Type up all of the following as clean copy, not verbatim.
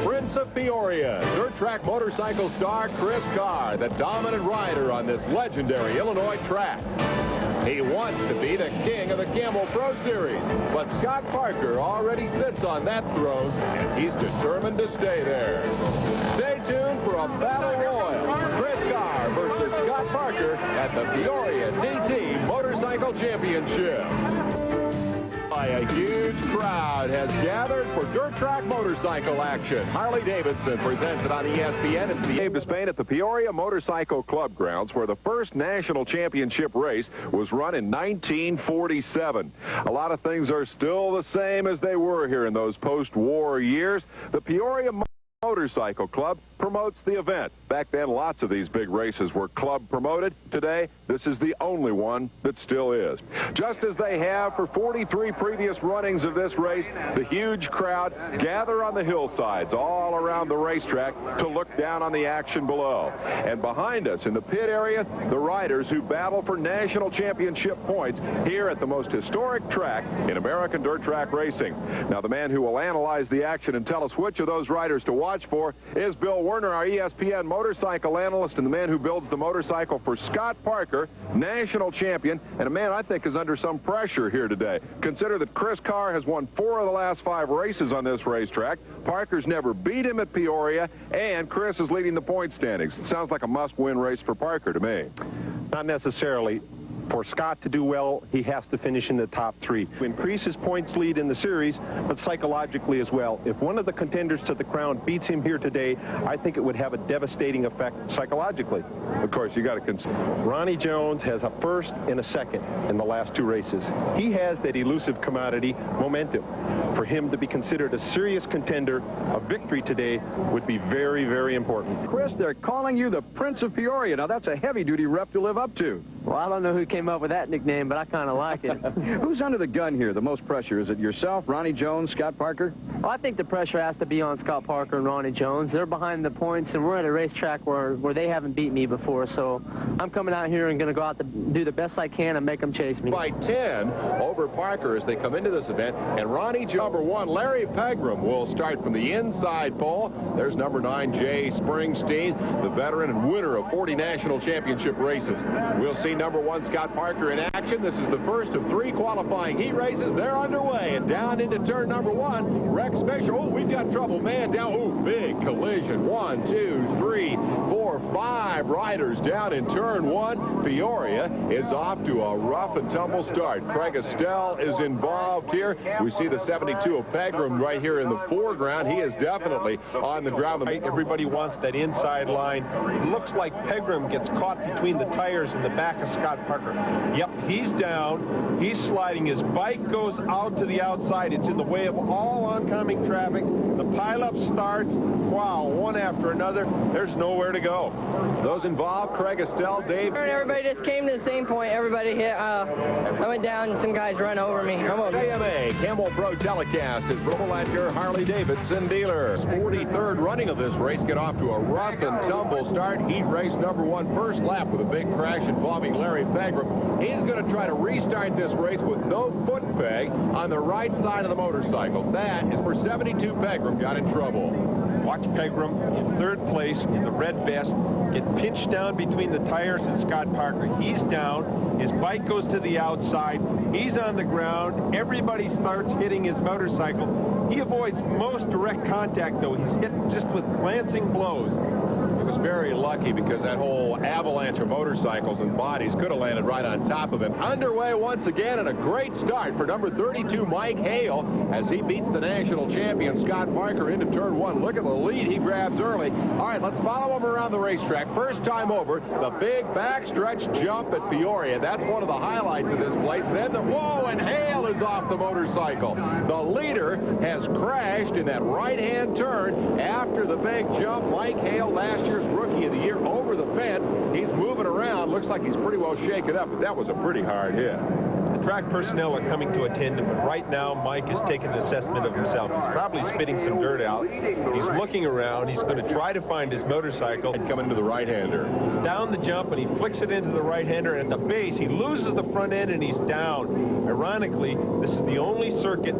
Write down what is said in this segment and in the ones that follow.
Prince of Peoria, dirt track motorcycle star Chris Carr, the dominant rider on this legendary Illinois track. He wants to be the king of the Campbell Pro Series, but Scott Parker already sits on that throne, and he's determined to stay there. Stay tuned for a battle royal. Chris Carr versus Scott Parker at the Peoria TT Motorcycle Championship. A huge crowd has gathered for dirt track motorcycle action. Harley-Davidson presents it on ESPN. It's the Abe Spain at the Peoria Motorcycle Club grounds, where the first national championship race was run in 1947. A lot of things are still the same as they were here in those post-war years. The Peoria Motorcycle Club promotes the event. Back then, lots of these big races were club promoted. Today, this is the only one that still is. Just as they have for 43 previous runnings of this race, the huge crowd gather on the hillsides all around the racetrack to look down on the action below. And behind us in the pit area, the riders who battle for national championship points here at the most historic track in American dirt track racing. Now, the man who will analyze the action and tell us which of those riders to watch for is Bill Werner, our ESPN motorcycle analyst, and the man who builds the motorcycle for Scott Parker, national champion, and a man I think is under some pressure here today. Consider that Chris Carr has won 4 of the last 5 races on this racetrack. Parker's never beat him at Peoria, and Chris is leading the point standings. It sounds like a must-win race for Parker to me. Not necessarily. For Scott to do well, he has to finish in the top 3. To increase his points lead in the series, but psychologically as well. If one of the contenders to the crown beats him here today, I think it would have a devastating effect psychologically. Of course, you got to consider. Ronnie Jones has a first and a second in the last 2 races. He has that elusive commodity, momentum. For him to be considered a serious contender, a victory today would be very, very important. Chris, they're calling you the Prince of Peoria. Now, that's a heavy-duty rep to live up to. Well, I don't know who came up with that nickname, but I kind of like it. Who's under the gun here, the most pressure? Is it yourself, Ronnie Jones, Scott Parker? Well, I think the pressure has to be on Scott Parker and Ronnie Jones. They're behind the points, and we're at a racetrack where they haven't beat me before, so I'm coming out here and going to go out to do the best I can and make them chase me. By 10 over Parker as they come into this event, and Ronnie Jones, number 1, Larry Pegram, will start from the inside pole. There's number 9, Jay Springsteen, the veteran and winner of 40 national championship races. We'll see number 1, Scott Parker, in action. This is the first of 3 qualifying heat races. They're underway, and down into turn number 1, Rex Fisher. Oh, we've got trouble, man, down. Oh, big collision. 1, 2, 3, 4, 5 riders down in turn 1. Peoria is off to a rough and tumble start. Craig Estelle is involved here. We see the 72 of Pegram right here in the foreground. He is definitely on the ground. Everybody wants that inside line. It looks like Pegram gets caught between the tires in the back of Scott Parker. Yep, he's down. He's sliding. His bike goes out to the outside. It's in the way of all oncoming traffic. The pileup starts. Wow, one after another. There's nowhere to go. Those involved, Craig Estelle, Dave. Everybody just came to the same point. Everybody hit. I went down and some guys ran over me. AMA Campbell Pro Telecast is available at your Harley-Davidson dealer. 43rd running of this race. Get off to a rough and tumble start. Heat race number 1, first lap with a big crash involving Larry Pegram. He's going to try to restart this race with no foot peg on the right side of the motorcycle. That is where 72 Pegram got in trouble. Watch Pegram in 3rd place in the red vest get pinched down between the tires and Scott Parker. He's down. His bike goes to the outside. He's on the ground. Everybody starts hitting his motorcycle. He avoids most direct contact, though. He's hit just with glancing blows. He was very lucky because that whole avalanche of motorcycles and bodies could have landed right on top of him. Underway once again, and a great start for number 32, Mike Hale, as he beats the national champion, Scott Parker, into turn 1. Look at the lead he grabs early. All right, let's follow him around the racetrack. First time over, the big backstretch jump at Peoria. That's one of the highlights of this place. Then whoa, and Hale is off the motorcycle. The leader has crashed in that right-hand turn after the big jump. Mike Hale, last year's Rookie of the Year, over the fence. He's moving around. Looks like he's pretty well shaken up, but that was a pretty hard hit. The track personnel are coming to attend him, but right now Mike is taking an assessment of himself. He's probably spitting some dirt out. He's looking around. He's going to try to find his motorcycle. And come into the right-hander. He's down the jump, and he flicks it into the right-hander, and at the base, he loses the front end, and he's down. Ironically, this is the only circuit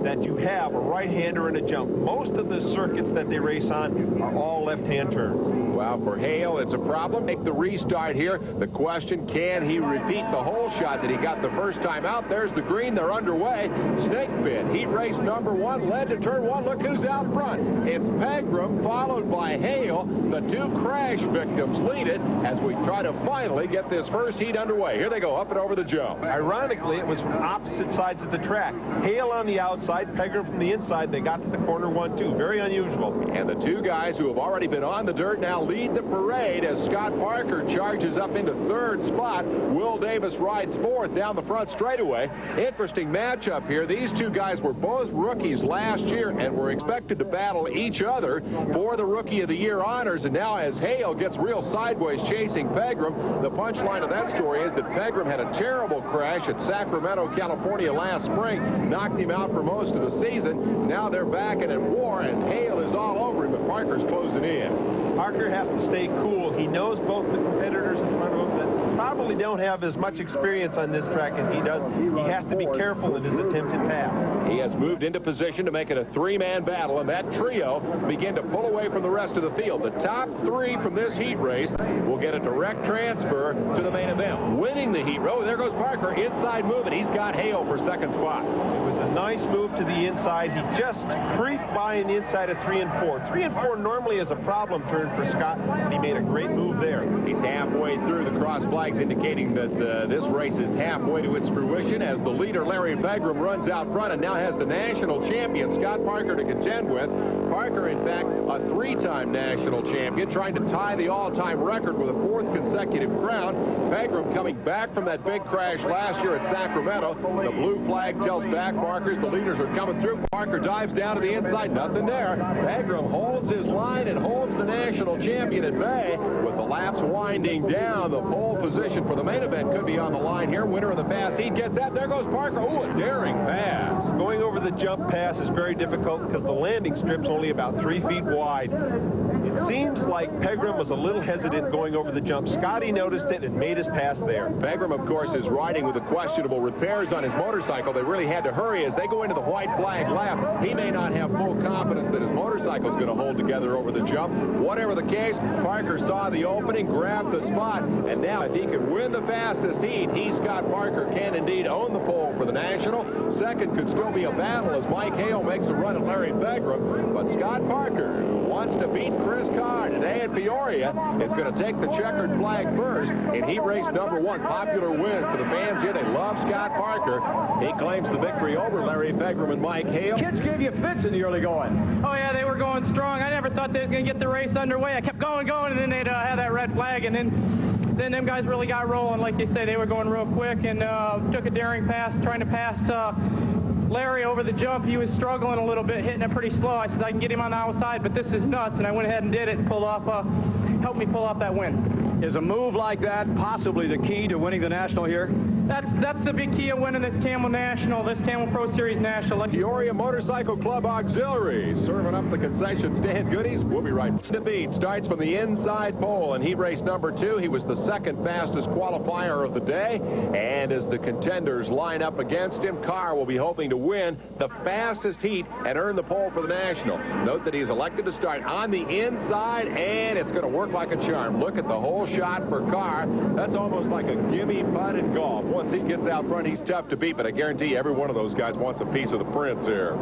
that you have a right-hander in a jump. Most of the circuits that they race on are all left-hand turns. Well, for Hale, it's a problem. Make the restart here. The question, can he repeat the hole shot that he got the first time out? There's the green. They're underway. Snake Pit, heat race number 1, led to turn 1. Look who's out front. It's Pegram, followed by Hale. The 2 crash victims lead it as we try to finally get this first heat underway. Here they go, up and over the jump. Ironically, it was from opposite sides of the track. Hale on the outside, Pegram from the inside. They got to the corner 1-2. Very unusual. And the 2 guys who have already been on the dirt now lead the parade as Scott Parker charges up into 3rd spot. Will Davis rides 4th down the front straightaway. Interesting matchup here. These 2 guys were both rookies last year and were expected to battle each other for the Rookie of the Year honors. And now as Hale gets real sideways chasing Pegram, the punchline of that story is that Pegram had a terrible crash at Sacramento, California last spring. Knocked him out for most of the season. Now they're back and at war, and Hale is all over him, but Parker's closing in. Parker has to stay cool. He knows both the competitors in front of him that probably don't have as much experience on this track as he does. He has to be careful in his attempted pass. He has moved into position to make it a 3-man battle, and that trio begin to pull away from the rest of the field. The top 3 from this heat race will get a direct transfer to the main event. Winning the heat. Oh, there goes Parker. Inside move, and he's got Hale for 2nd spot. It was a nice move to the inside. He just creeped by on the inside of 3 and 4. 3 and 4 normally is a problem turn for Scott, and he made a great move there. He's halfway through. The cross flags indicating that this race is halfway to its fruition as the leader, Larry Pegram, runs out front and now has the national champion, Scott Parker, to contend with. Parker, in fact, a 3-time national champion, trying to tie the all-time record with a 4th consecutive crown. Pegram coming back from that big crash last year at Sacramento. The blue flag tells back markers the leaders are coming through. Parker dives down to the inside. Nothing there. Pegram holds his line and holds the national champion at bay. With the laps winding down, the pole position for the main event could be on the line here. Winner of the pass heat gets that. There goes Parker. Oh, a daring pass. Going over the jump pass is very difficult because the landing strip's only about 3 feet wide. It seems like Pegram was a little hesitant going over the jump. Scotty noticed it and made his pass there. Pegram, of course, is riding with the questionable repairs on his motorcycle. They really had to hurry as they go into the white flag lap. He may not have full confidence that his motorcycle is going to hold together over the jump. Whatever the case, Parker saw the opening, grabbed the spot, and now if he can win the fastest heat, he, Scott Parker, can indeed own the pole for the national. 2nd could still be a battle as Mike Hale makes a run at Larry Pegram, but Scott Parker wants to beat Chris Carr today at Peoria. Is going to take the checkered flag first in heat race number 1. Popular win for the fans here. They love Scott Parker. He claims the victory over Larry Pegram and Mike Hale. Kids gave you fits in the early going. Oh, yeah, they were going strong. I never thought they was going to get the race underway. I kept going, and then they'd have that red flag, and then them guys really got rolling. Like they say, they were going real quick and took a daring pass, trying to pass Larry over the jump. He was struggling a little bit, hitting it pretty slow. I said I can get him on the outside, but this is nuts, and I went ahead and did it and pulled off, helped me pull off that win. Is a move like that possibly the key to winning the national here? That's the big key of winning this Camel National, this Camel Pro Series National. Peoria Motorcycle Club Auxiliary serving up the concession stand goodies. We'll be right. The beat starts from the inside pole in heat race number 2. He was the 2nd fastest qualifier of the day. And as the contenders line up against him, Carr will be hoping to win the fastest heat and earn the pole for the national. Note that he's elected to start on the inside, and it's going to work like a charm. Look at the whole shot for Carr. That's almost like a gimme putt in golf. Once he gets out front, he's tough to beat, but I guarantee you every one of those guys wants a piece of the Prince here.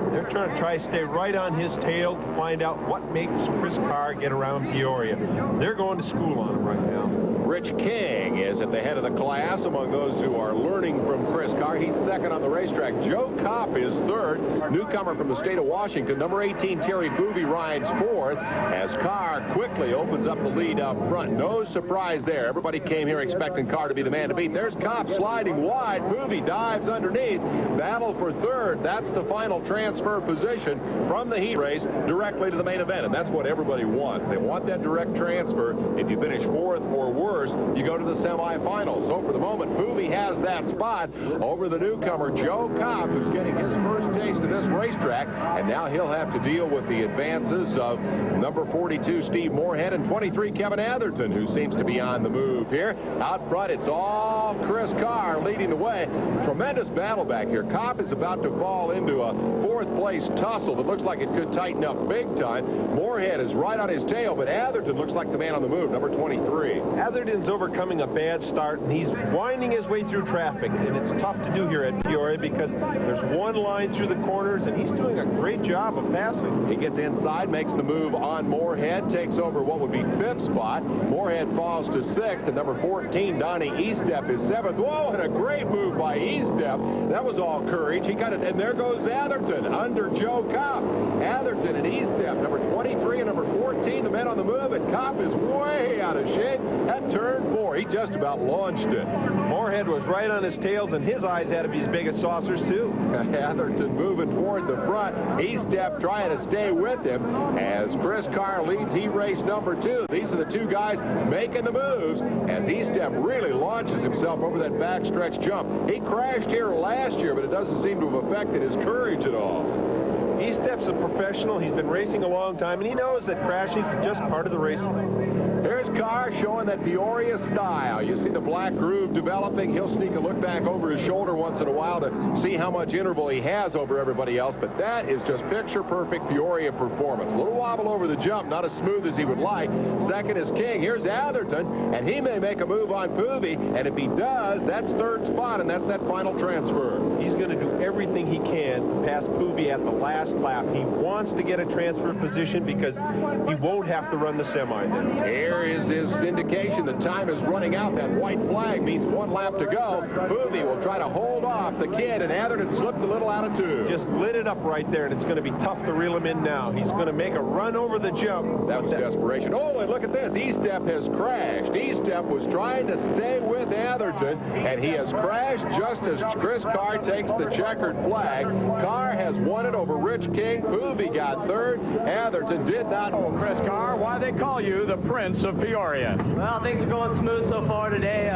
They're trying to stay right on his tail to find out what makes Chris Carr get around Peoria. They're going to school on him right now. Rich King is at the head of the class among those who are learning from Chris Carr. He's 2nd on the racetrack. Joe Kopp is 3rd. Newcomer from the state of Washington, number 18, Terry Booby, rides 4th as Carr quickly opens up the lead up front. No surprise there. Everybody came here expecting Carr to be the man to beat. There's Kopp sliding wide. Booby dives underneath. Battle for 3rd. That's the final transfer position from the heat race directly to the main event, and that's what everybody wants. They want that direct transfer. If you finish 4th or worse, first, you go to the semifinals. So for the moment, Poovy has that spot over the newcomer, Joe Cobb, who's getting his first taste of this racetrack. And now he'll have to deal with the advances of number 42, Steve Moorhead, and 23, Kevin Atherton, who seems to be on the move here. Out front, it's all Chris Carr leading the way. Tremendous battle back here. Cobb is about to fall into a fourth-place tussle that looks like it could tighten up big time. Moorhead is right on his tail, but Atherton looks like the man on the move, number 23. Atherton's overcoming a bad start, and he's winding his way through traffic, and it's tough to do here at Peoria because there's one line through the corners, and he's doing a great job of passing. He gets inside, makes the move on Moorhead, takes over what would be fifth spot. Moorhead falls to sixth, and number 14, Donnie Estep, is seventh. Whoa, and a great move by Estep. That was all courage. He got it, and there goes Atherton under Joe Cobb. Atherton and Estep, number 23 and number 14, the men on the move, and Cobb is way out of shape at turn 4. He just about launched it. Moorhead was right on his tails, and his eyes had to be as big as saucers, too. Atherton moving toward the front. Estep trying to stay with him. As Chris Carr leads, he raced number 2. These are the two guys making the moves as Estep really launches himself over that backstretch jump. He crashed here last year, but it doesn't seem to have affected his courage at all. Estep's a professional. He's been racing a long time, and he knows that crashing is just part of the race. Here's Carr showing that Peoria style. You see the black groove developing. He'll sneak a look back over his shoulder once in a while to see how much interval he has over everybody else, but that is just picture-perfect Peoria performance. A little wobble over the jump, not as smooth as he would like. Second is King. Here's Atherton, and he may make a move on Poovy, and if he does, that's third spot, and that's that final transfer. He's going to do everything he can to pass Poovy at the last lap. He wants to get a transfer position because he won't have to run the semi then. Here is his indication the time is running out. That white flag means one lap to go. Poovy will try to hold off the kid, and Atherton slipped a little out of two. Just lit it up right there, and it's going to be tough to reel him in now. He's going to make a run over the jump. That was desperation. Oh, and look at this. Estep has crashed. Estep was trying to stay with Atherton, and he has crashed just as Chris Carr takes the checkered flag. Carr has won it over Rich King. Poovy got third. Atherton did not. Oh, Chris Carr, why they call you the Prince of Peoria? Well, things are going smooth so far today.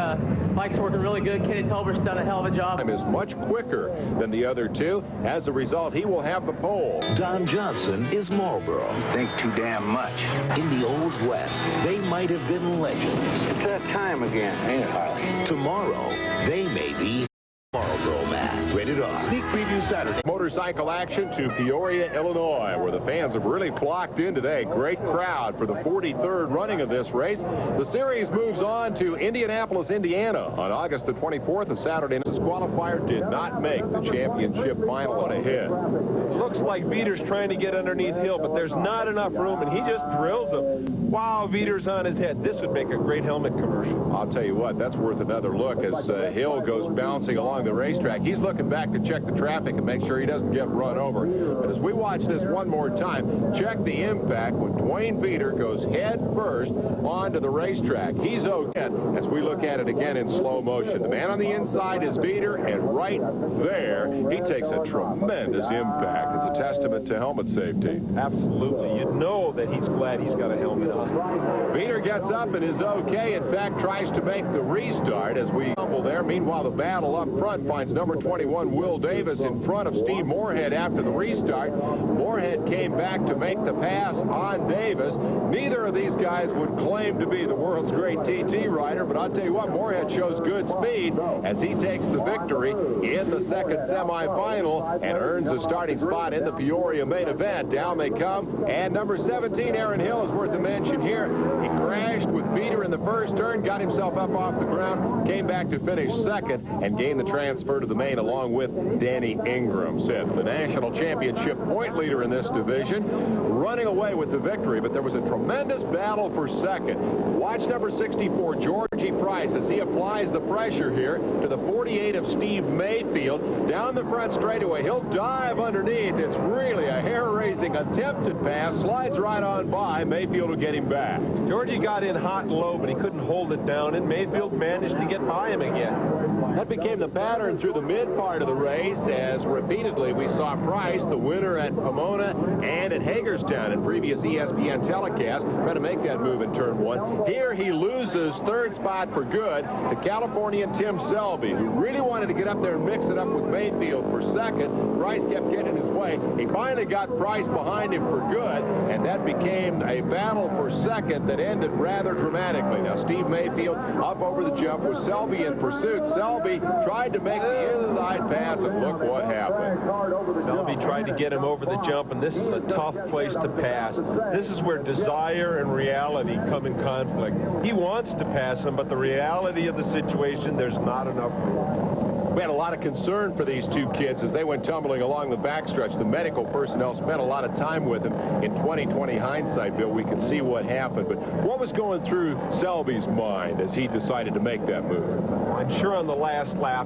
Mike's working really good. Kenny Tolbert's done a hell of a job. Is much quicker than the other two. As a result, he will have the pole. Don Johnson is Marlboro. You think too damn much. In the Old West, they might have been legends. It's that time again, ain't it, Harley? Tomorrow, they may be Marlboro Man. Rated R. Sneak preview Saturday. Motorcycle action to Peoria, Illinois, where the fans have really flocked in today. Great crowd for the 43rd running of this race. The series moves on to Indianapolis, Indiana on August the 24th, a Saturday. This qualifier did not make the championship final on a hit. Looks like Veter's trying to get underneath Hill, but there's not enough room, and he just drills him. Wow, Veter's on his head. This would make a great helmet commercial. I'll tell you what, that's worth another look as Hill goes bouncing along the racetrack. He's looking back to check the traffic and make sure he doesn't get run over. But as we watch this one more time, check the impact when Dwayne Veter goes head first onto the racetrack. He's okay as we look at it again in slow motion. The man on the inside is Veter, and right there, he takes a tremendous impact. It's a testament to helmet safety. Absolutely. You know that he's glad he's got a helmet on. Veter gets up and is okay. In fact, tries to make the restart as we stumble there. Meanwhile, the battle up front finds number 21, Will Davis, in front of Steve Moorhead after the restart. Moorhead came back to make the pass on Davis. Neither of these guys would claim to be the world's great TT rider, but I'll tell you what, Moorhead shows good speed as he takes the victory in the second semifinal and earns a starting spot in the Peoria main event. Down they come, and number 17, Aaron Hill, is worth a mention here. He crashed with Veter in the first turn, got himself up off the ground, came back to finish second, and gained the transfer to the main along with Danny Ingram. Sith, the national championship point leader in this division, running away with the victory, but there was a tremendous battle for second. Watch number 64, Georgie Price, as he applies the pressure here to the 48 of Steve Mayfield. Down the front straightaway, he'll dive underneath. It's really a hair-raising attempted pass, slides right on by. Mayfield will get him back. Georgie got in hot and low, but he couldn't hold it down, and Mayfield managed to get by him again. That became the pattern through the mid part of the race, as repeatedly we saw Price, the winner at Pomona and at Hagerstown, touchdown in previous ESPN telecast. Trying to make that move in turn 1. Here he loses third spot for good to Californian Tim Selby, who really wanted to get up there and mix it up with Mayfield for second. Price kept getting in his way. He finally got Price behind him for good, and that became a battle for second that ended rather dramatically. Now, Steve Mayfield up over the jump with Selby in pursuit. Selby tried to make the inside pass, and look what happened. Selby tried to get him over the jump, and this is a tough place to pass. This is where desire and reality come in conflict. He wants to pass him, but the reality of the situation, there's not enough room. We had a lot of concern for these two kids as they went tumbling along the backstretch. The medical personnel spent a lot of time with them. In 20/20 hindsight, Bill, we can see what happened. But what was going through Selby's mind as he decided to make that move? I'm sure on the last lap,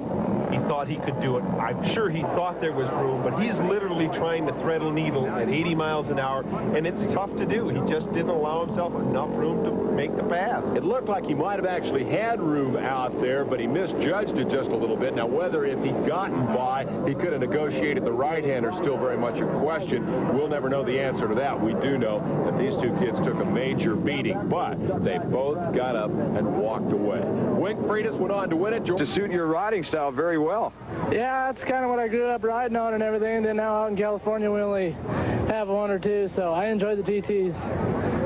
he thought he could do it. I'm sure he thought there was room, but he's literally trying to thread a needle at 80 miles an hour, and it's tough to do. He just didn't allow himself enough room to make the pass. It looked like he might have actually had room out there, but he misjudged it just a little bit. Now, whether if he'd gotten by, he could have negotiated the right-hander, still very much a question. We'll never know the answer to that. We do know that these two kids took a major beating, but they both got up and walked away. Wink Freitas went on to win it. To suit your riding style very well. Yeah, that's kind of what I grew up riding on and everything. Then now out in California, we only have one or two, so I enjoy the TTs.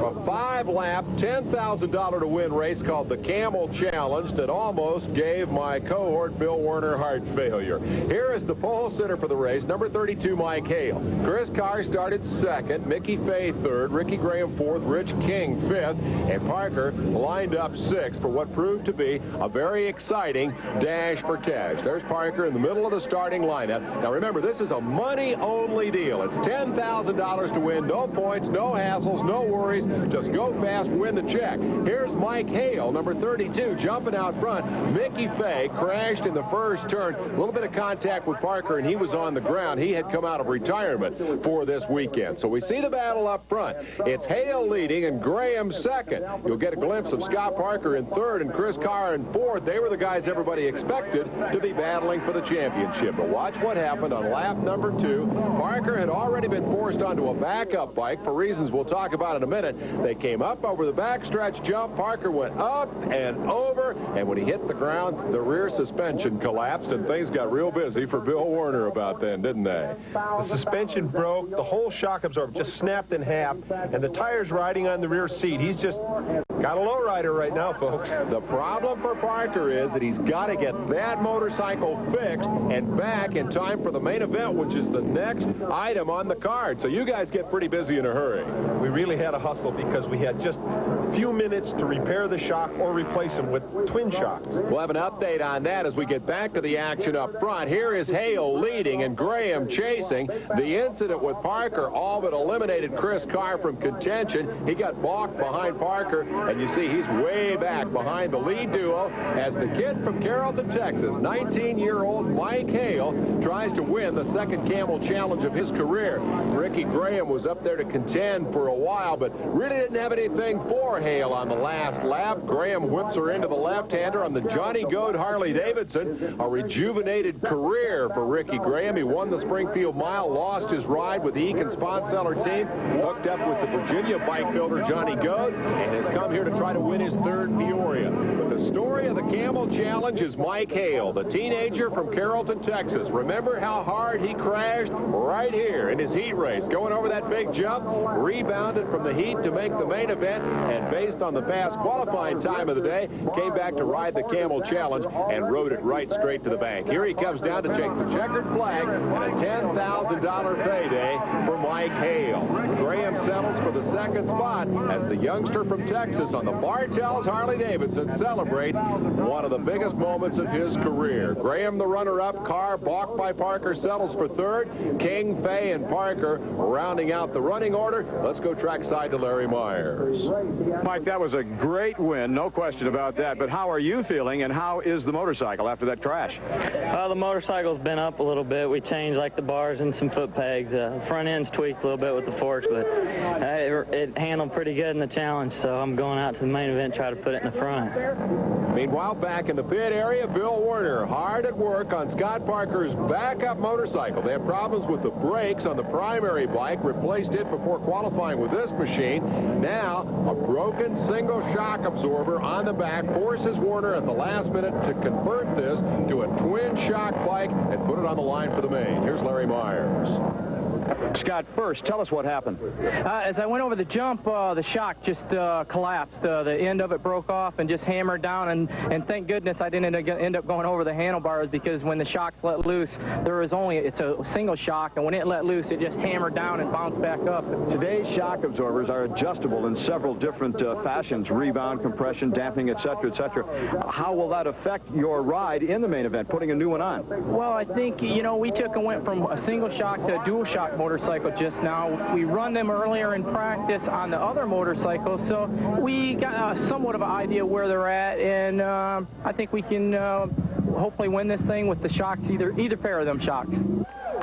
A 5-lap, $10,000 to win race called the Camel Challenge that almost gave my cohort Bill Werner heart failure. Here is the pole sitter for the race, number 32, Mike Hale. Chris Carr started second, Mickey Fay third, Ricky Graham fourth, Rich King fifth, and Parker lined up sixth for what proved to be a very exciting dash for cash. There's Parker in the middle of the starting lineup. Now remember, this is a money-only deal. It's $10,000 to win, no points, no hassles, no worries. Just go fast, win the check. Here's Mike Hale, number 32, jumping out front. Mickey Fay crashed in the first turn. A little bit of contact with Parker, and he was on the ground. He had come out of retirement for this weekend. So we see the battle up front. It's Hale leading and Graham second. You'll get a glimpse of Scott Parker in third and Chris Carr in fourth. They were the guys everybody expected to be battling for the championship. But watch what happened on lap number 2. Parker had already been forced onto a backup bike for reasons we'll talk about in a minute. They came up over the backstretch jump. Parker went up and over, and when he hit the ground, the rear suspension collapsed, and things got real busy for Bill Werner about then, didn't they? The suspension broke, the whole shock absorber just snapped in half, and the tire's riding on the rear seat. He's just got a lowrider right now, folks. The problem for Parker is that he's got to get that motorcycle fixed and back in time for the main event, which is the next item on the card. So you guys get pretty busy in a hurry. We really had a hustle because we had just a few minutes to repair the shock or replace them with twin shocks. We'll have an update on that as we get back to the action up front. Here is Hale leading and Graham chasing. The incident with Parker all but eliminated Chris Carr from contention. He got balked behind Parker, and you see he's way back behind the lead duo as the kid from Carrollton, Texas, 19-year-old Mike Hale, tries to win the second Camel Challenge of his career. Ricky Graham was up there to contend for a while, but really didn't have anything for Hale on the last lap. Graham whips her into the left-hander on the Johnny Goad Harley-Davidson. A rejuvenated career for Ricky Graham. He won the Springfield Mile, lost his ride with the Eakin Sponsseller team, hooked up with the Virginia bike builder Johnny Goad, and has come here to try to win his third Peoria. But the story of the Camel Challenge is Mike Hale, the teenager from Carrollton, Texas. Remember how hard he crashed right here in his heat race, going over that big jump, rebounded from the heat to make the main event, and based on the fast qualifying time of the day, came back to ride the Camel Challenge and rode it right straight to the bank. Here he comes down to take the checkered flag and a $10,000 payday for Mike Hale. Graham settles for the second spot as the youngster from Texas on the Bartels Harley-Davidson celebrates one of the biggest moments of his career. Graham, the runner-up. Carr, balked by Parker, settles for third. King, Fay, and Parker rounding out the running order. Let's go trackside to Larry Myers. Mike, that was a great win, no question about that. But how are you feeling, and how is the motorcycle after that crash? The motorcycle's been up a little bit. We changed like the bars and some foot pegs. Front end's tweaked a little bit with the forks, but it handled pretty good in the challenge, so I'm going out to the main event, try to put it in the front. Meanwhile, back in the pit area, Bill Warner hard at work on Scott Parker's backup motorcycle. They had problems with the brakes on the primary bike, replaced it before qualifying with this machine. Now, a broken single shock absorber on the back forces Warner at the last minute to convert this to a twin shock bike and put it on the line for the main. Here's Larry Myers. Scott, first, tell us what happened. As I went over the jump, the shock just collapsed. The end of it broke off and just hammered down, and thank goodness I didn't end up going over the handlebars, because when the shocks let loose, it's a single shock, and when it let loose, it just hammered down and bounced back up. Today's shock absorbers are adjustable in several different fashions, rebound, compression, damping, etc., etc. How will that affect your ride in the main event, putting a new one on? Well, I think, we went from a single shock to a dual shock motorcycle just now. We run them earlier in practice on the other motorcycles, so we got somewhat of an idea where they're at, and I think we can hopefully win this thing with the shocks, either pair of them shocks.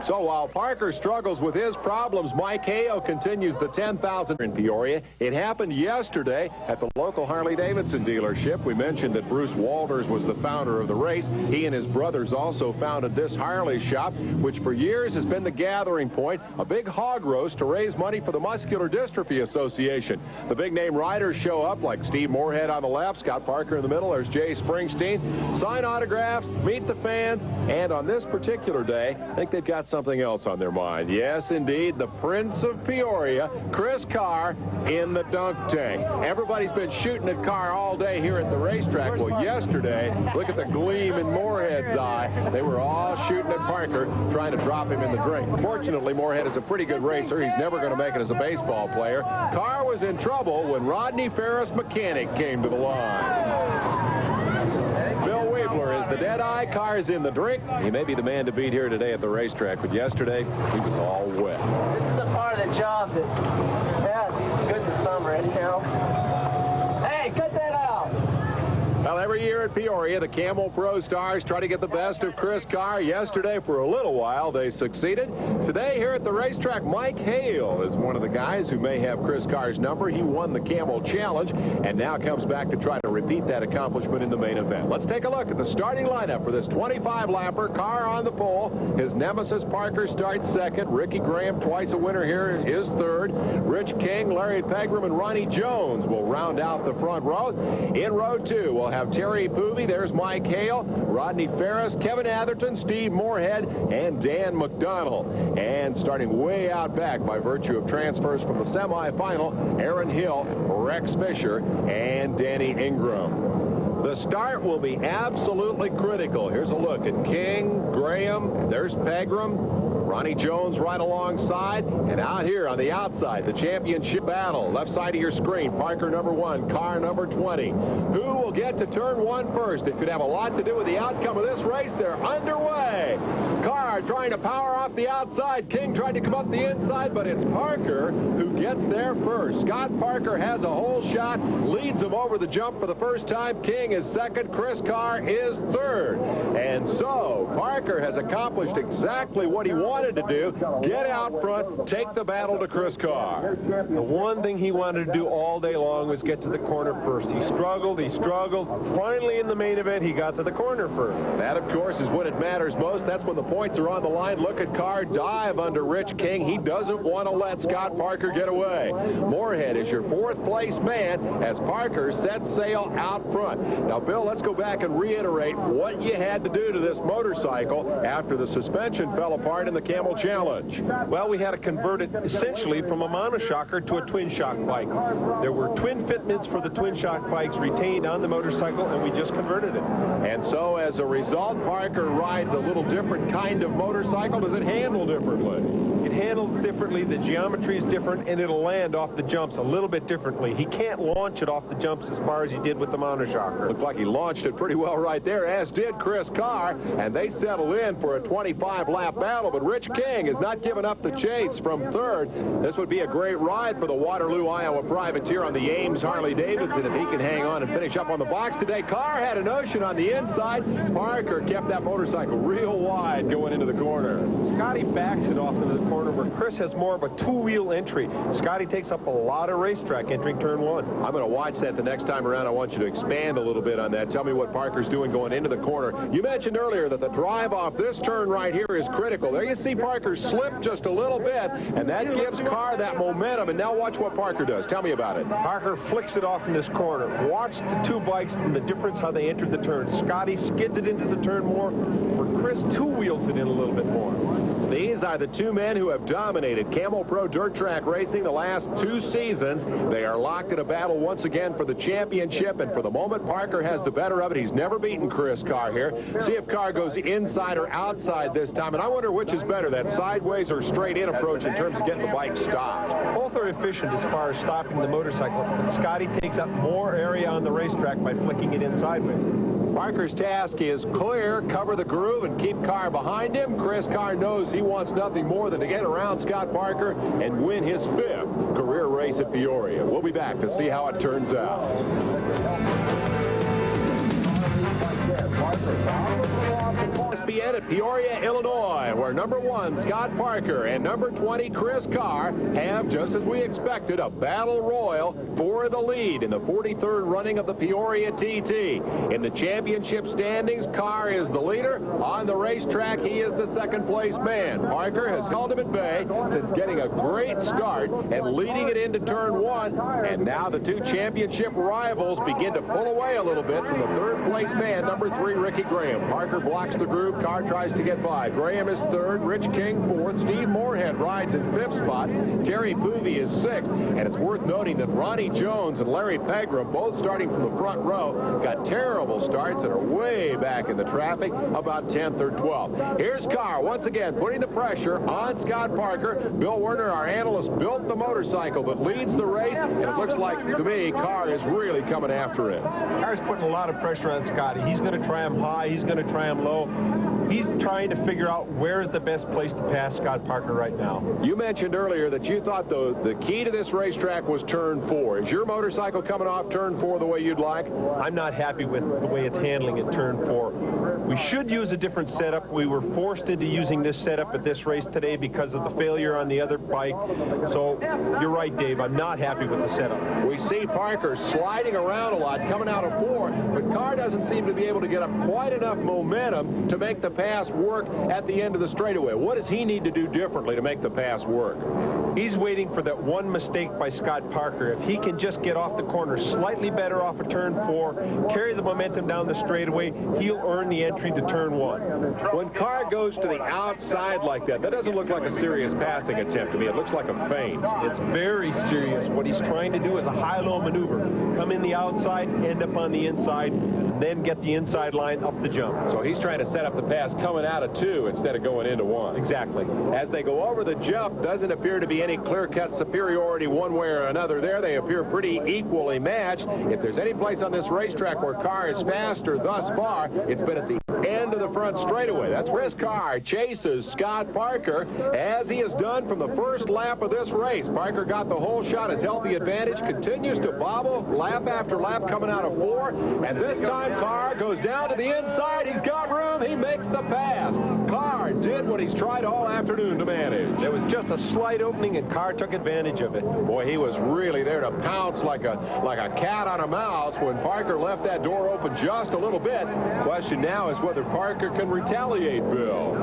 So while Parker struggles with his problems, Mike Hale continues the 10,000 in Peoria. It happened yesterday at the local Harley-Davidson dealership. We mentioned that Bruce Walters was the founder of the race. He and his brothers also founded this Harley shop, which for years has been the gathering point, a big hog roast to raise money for the Muscular Dystrophy Association. The big-name riders show up, like Steve Moorhead on the left, Scott Parker in the middle, there's Jay Springsteen. Sign autographs, meet the fans, and on this particular day, I think they've got something else on their mind. Yes, indeed, the Prince of Peoria, Chris Carr, in the dunk tank. Everybody's been shooting at Carr all day here at the racetrack. Well, yesterday, look at the gleam in Moorhead's eye. They were all shooting at Parker, trying to drop him in the drink. Fortunately, Moorhead is a pretty good racer. He's never going to make it as a baseball player. Carr was in trouble when Rodney Ferris Mechanic came to the line. Is the dead-eye. Carr's in the drink. He may be the man to beat here today at the racetrack, but yesterday he was all wet. This is the part of the job that, good in the summer, anyhow. Hey, cut that out. Well, every year at Peoria, the Camel Pro Stars try to get the best of Chris Carr. Yesterday, for a little while, they succeeded. Today, here at the racetrack, Mike Hale is one of the guys who may have Chris Carr's number. He won the Camel Challenge and now comes back to try to repeat that accomplishment in the main event. Let's take a look at the starting lineup for this 25-lapper. Carr on the pole. His nemesis Parker starts second. Ricky Graham, twice a winner here, is third. Rich King, Larry Pegram, and Ronnie Jones will round out the front row. In row two, we'll have Terry Poovey. There's Mike Hale, Rodney Ferris, Kevin Atherton, Steve Moorhead, and Dan McDonnell. And starting way out back by virtue of transfers from the semifinal, Aaron Hill, Rex Fisher, and Danny Ingram. The start will be absolutely critical. Here's a look at King, Graham, there's Pegram, Ronnie Jones right alongside, and out here on the outside, the championship battle. Left side of your screen, Parker number 1, Carr number 20. Who will get to turn 1 first? It could have a lot to do with the outcome of this race. They're underway. Carr trying to power off the outside. King tried to come up the inside, but it's Parker who gets there first. Scott Parker has a hole shot, leads him over the jump for the first time. King is second. Chris Carr is third. And so Parker has accomplished exactly what he wanted to do, get out front, take the battle to Chris Carr. The one thing he wanted to do all day long was get to the corner first. He struggled. Finally, in the main event, he got to the corner first. That, of course, is when it matters most. That's when the points are on the line. Look at Carr dive under Rich King. He doesn't want to let Scott Parker get away. Moorhead is your fourth place man as Parker sets sail out front. Now, Bill, let's go back and reiterate what you had to do to this motorcycle after the suspension fell apart in the Camel Challenge. Well, we had to convert it essentially from a monoshocker to a twin shock bike. There were twin fitments for the twin shock bikes retained on the motorcycle, and we just converted it. And so as a result, Parker rides a little different kind of motorcycle. Does it handle differently? It handles differently, the geometry is different, and it'll land off the jumps a little bit differently. He can't launch it off the jumps as far as he did with the monoshocker. Looked like he launched it pretty well right there, as did Chris Carr, and they settled in for a 25-lap battle, but Rich King has not given up the chase from third. This would be a great ride for the Waterloo, Iowa privateer on the Ames Harley-Davidson if he can hang on and finish up on the box today. Carr had an ocean on the inside. Parker kept that motorcycle real wide going into the corner. Scotty backs it off into the corner corner where Chris has more of a two-wheel entry. Scotty takes up a lot of racetrack entering turn one. I'm going to watch that the next time around. I want you to expand a little bit on that. Tell me what Parker's doing going into the corner. You mentioned earlier that the drive off this turn right here is critical. There you see Parker slip just a little bit, and that gives Carr that momentum. And now watch what Parker does. Tell me about it. Parker flicks it off in this corner. Watch the two bikes and the difference how they entered the turn. Scotty skids it into the turn more, where Chris two-wheels it in a little bit more. These are the two men who have dominated Camel Pro dirt track racing the last 2 seasons. They are locked in a battle once again for the championship, and for the moment, Parker has the better of it. He's never beaten Chris Carr here. See if Carr goes inside or outside this time, and I wonder which is better, that sideways or straight-in approach in terms of getting the bike stopped. Both are efficient as far as stopping the motorcycle, but Scotty takes up more area on the racetrack by flicking it in sideways. Parker's task is clear, cover the groove, and keep Carr behind him. Chris Carr knows he wants nothing more than to get around Scott Parker and win his 5th career race at Peoria. We'll be back to see how it turns out. ESPN at Peoria, Illinois, where number 1, Scott Parker, and number 20, Chris Carr, have, just as we expected, a battle royal for the lead in the 43rd running of the Peoria TT. In the championship standings, Carr is the leader. On the racetrack, he is the second-place man. Parker has held him at bay since getting a great start and leading it into turn 1. And now the two championship rivals begin to pull away a little bit from the third-place man, number 3, Ricky Graham. Parker blocks the groove. Carr tries to get by. Graham is 3rd. Rich King 4th. Steve Moorhead rides in 5th spot. Terry Poovey is 6th. And it's worth noting that Ronnie Jones and Larry Pegram, both starting from the front row, got terrible starts and are way back in the traffic, about 10th or 12th. Here's Carr once again putting the pressure on Scott Parker. Bill Werner, our analyst, built the motorcycle that leads the race, and it looks like, to me, Carr is really coming after him. Carr's putting a lot of pressure on Scotty. He's going to try him high. He's going to try him low. He's trying to figure out where is the best place to pass Scott Parker right now. You mentioned earlier that you thought the key to this racetrack was turn 4. Is your motorcycle coming off turn 4 the way you'd like? I'm not happy with the way it's handling at turn 4. We should use a different setup. We were forced into using this setup at this race today because of the failure on the other bike. So you're right, Dave. I'm not happy with the setup. We see Parker sliding around a lot, coming out of 4, but Carr doesn't seem to be able to get up quite enough momentum to make the pass work at the end of the straightaway. What does he need to do differently to make the pass work? He's waiting for that one mistake by Scott Parker. If he can just get off the corner slightly better off of turn 4, carry the momentum down the straightaway, he'll earn the entry to turn 1. When Carr goes to the outside like that, that doesn't look like a serious passing attempt to me. It looks like a feint. It's very serious. What he's trying to do is a high-low maneuver. Come in the outside, end up on the inside, then get the inside line up the jump. So he's trying to set up the pass coming out of 2 instead of going into 1. Exactly. As they go over the jump, doesn't appear to be any clear-cut superiority one way or another there. They appear pretty equally matched. If there's any place on this racetrack where Carr is faster thus far, it's been at the end of the front straightaway. That's Chris Carr chases Scott Parker, as he has done from the first lap of this race. Parker got the whole shot. His healthy advantage continues to bobble lap after lap coming out of 4, and this time Carr goes down to the inside. He's got room. He makes the pass. Carr did what he's tried all afternoon to manage. There was just a slight opening, and Carr took advantage of it. Boy, he was really there to pounce like a cat on a mouse when Parker left that door open just a little bit. Question now is whether Parker can retaliate, Bill.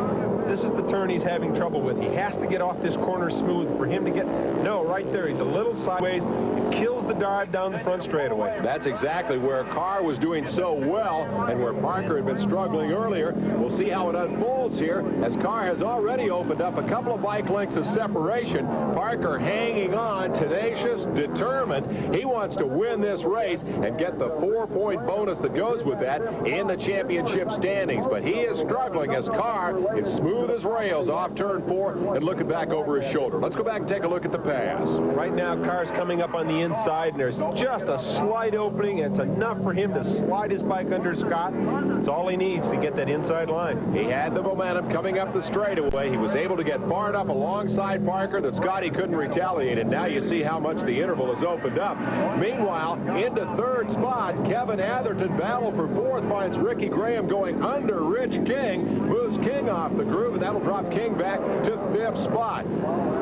This is the turn he's having trouble with. He has to get off this corner smooth for him to get... No, right there. He's a little sideways. It kills the dive down the front straightaway. That's exactly where Carr was doing so well and where Parker had been struggling earlier. We'll see how it unfolds here as Carr has already opened up a couple of bike lengths of separation. Parker hanging on, tenacious, determined. He wants to win this race and get the 4-point bonus that goes with that in the championship standings. But he is struggling as Carr is smooth as rails off turn 4 and looking back over his shoulder. Let's go back and take a look at the pass. Right now, Carr's coming up on the inside, and there's just a slight opening. It's enough for him to slide his bike under Scott. It's all he needs to get that inside line. He had the momentum coming up the straightaway. He was able to get far enough alongside Parker that Scotty couldn't retaliate, and now you see how much the interval has opened up. Meanwhile, into third spot, Kevin Atherton battle for fourth finds Ricky Graham going under Rich King, moves King off the groove, and that'll drop King back to fifth spot.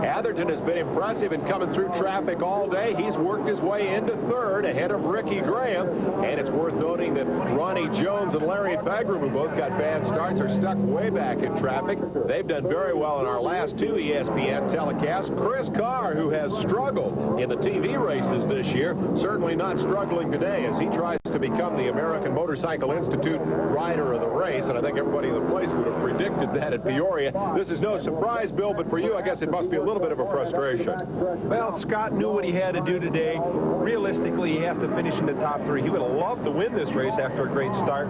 Atherton has been impressive in coming through traffic all day. He's worked his way into third ahead of Ricky Graham, and it's worth noting that Ronnie Jones and Larry Pegram, who both got bad starts, are stuck way back in traffic. They've done very well in our last two ESPN telecasts. Chris Carr, who has struggled in the TV races this year, certainly not struggling today as he tries to become the American Motorcycle Institute rider of the race, and I think everybody in the place would have predicted that at Peoria. This is no surprise, Bill, but for you, I guess it must be a little bit of a frustration. Well, Scott knew what he had to do today. Realistically, he has to finish in the top three. He would have loved to win this race after a great start,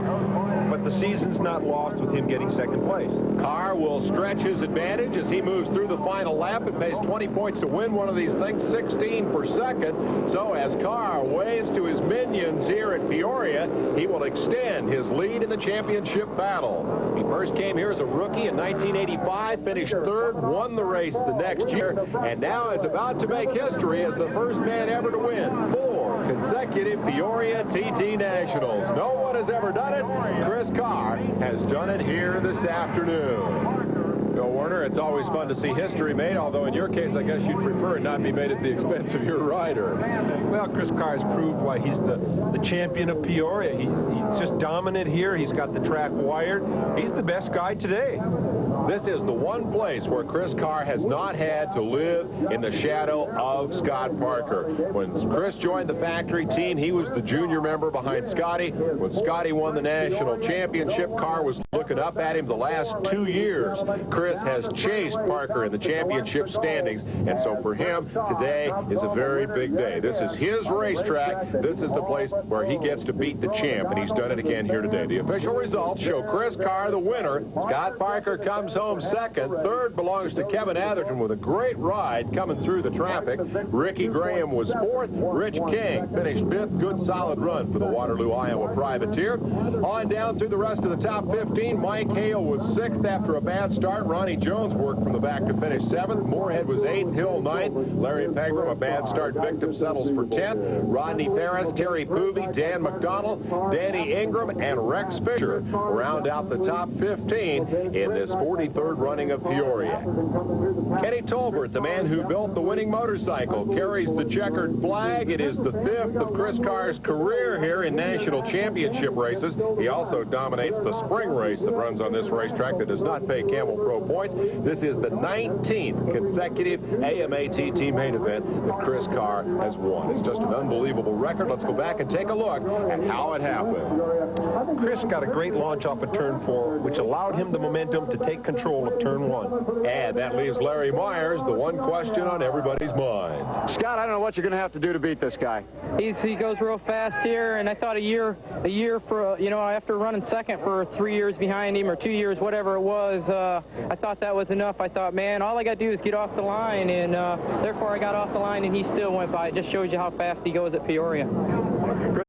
but the season's not lost with him getting second place. Carr will stretch his advantage as he moves through the final lap. It pays 20 points to win one of these things, 16 per second. So as Carr waves to his minions here at Peoria, he will extend his lead in the championship battle. He first came here as a rookie in 1985, finished third, won the race the next year, and now is about to make history as the first man ever to win 4 consecutive Peoria TT Nationals. No one has ever done it. Chris Carr has done it here this afternoon. Bill Werner, it's always fun to see history made, although in your case, I guess you'd prefer it not be made at the expense of your rider. Well, Chris Carr has proved why he's the champion of Peoria. He's just dominant here. He's got the track wired. He's the best guy today. This is the one place where Chris Carr has not had to live in the shadow of Scott Parker. When Chris joined the factory team, he was the junior member behind Scotty. When Scotty won the national championship, Carr was looking up at him the last 2 years. Chris has chased Parker in the championship standings, and so for him, today is a very big day. This is his racetrack. This is the place where he gets to beat the champ, and he's done it again here today. The official results show Chris Carr the winner. Scott Parker comes home second. Third belongs to Kevin Atherton with a great ride coming through the traffic. Ricky Graham was fourth. Rich King finished fifth. Good solid run for the Waterloo, Iowa privateer. On down through the rest of the top 15, Mike Hale was sixth after a bad start. Ronnie Jones worked from the back to finish seventh. Moorhead was eighth. Hill ninth. Larry Pegram, a bad start victim, settles for 10th. Rodney Ferris, Terry Poovey, Dan McDonald, Danny Ingram, and Rex Fisher round out the top 15 in this 43rd running of Peoria. Kenny Tolbert, the man who built the winning motorcycle, carries the checkered flag. It is the 5th of Chris Carr's career here in national championship races. He also dominates the spring race that runs on this racetrack that does not pay Camel Pro points. This is the 19th consecutive AMA TT main event that Chris Carr has won. It's just an unbelievable record. Let's go back and take a look at how it happened. Chris got a great launch off of turn 4, which allowed him the momentum to take control of turn 1. And that leaves Larry Myers, the one question on everybody's mind. Scott, I don't know what you're going to have to do to beat this guy. He goes real fast here, and I thought a year for, after running second for 3 years behind him, or 2 years, whatever it was, I thought that was enough. I thought, man, all I got to do is get off the line, and therefore I got off the line, and he still went by. It just shows you how fast he goes at Peoria.